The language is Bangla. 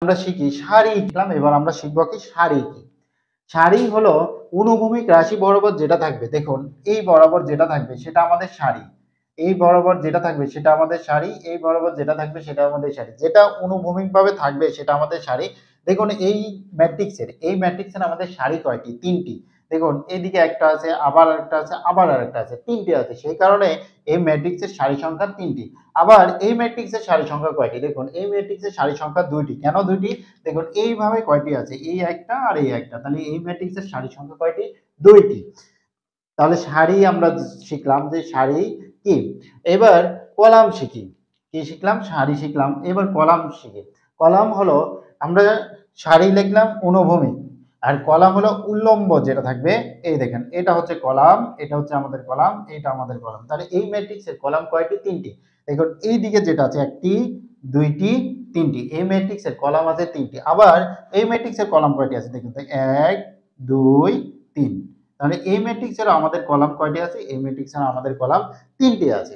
আমরা শিখি সারি শিখলাম, এবার আমরা শিখবো কি সারি কি। সারি হলো অনুভূমিক রাশি বরাবর যেটা থাকবে, দেখুন এই বরাবর যেটা থাকবে সেটা আমাদের সারি, এই বরাবর যেটা থাকবে সেটা আমাদের সারি, এই বরাবর যেটা থাকবে সেটা আমাদের সারি, যেটা অনুভূমিক ভাবে থাকবে সেটা আমাদের সারি। দেখুন এই ম্যাট্রিক্সের আমাদের সারি কয়টি? তিনটি। দেখুন এইদিকে একটা আছে, আবার একটা আছে, আবার আরেকটা আছে, তিনটি আছে, সেই কারণে এই ম্যাট্রিক্সের সারি সংখ্যা তিনটি। আবার এই ম্যাট্রিক্সের সারি সংখ্যা কয়টি? দেখুন এই ম্যাট্রিক্সের সারি সংখ্যা দুইটি। কেন দুইটি? দেখুন এইভাবে কয়টি আছে, এই একটা আর এই একটা, তাহলে এই ম্যাট্রিক্সের সারি সংখ্যা কয়টি? দুইটি। তাহলে সারি আমরা শিখলাম যে সারি কি। এবার কলাম শিখি। কি শিখলাম? সারি শিখলাম, এবার কলাম শিখি। কলাম হলো, আমরা সারি লিখলাম অনুভূমিক, আর কলাম হলো উল্লম্ব যেটা থাকবে। এই দেখেন এটা হচ্ছে কলাম, এটা হচ্ছে আমাদের কলাম, এটা আমাদের কলাম। তাহলে এই ম্যাট্রিক্সের কলাম কয়টি? তিনটি। দেখুন এই দিকে যেটা আছে একটি, দুইটি, তিনটি। এই ম্যাট্রিক্সের কলাম আছে তিনটি। আবার এই ম্যাট্রিক্সের কলাম কয়টি আছে? দেখুন তো, এক, দুই, তিন। তাহলে এই ম্যাট্রিক্সের আমাদের কলাম কয়টি আছে? এই ম্যাট্রিক্সের আমাদের কলাম তিনটি আছে।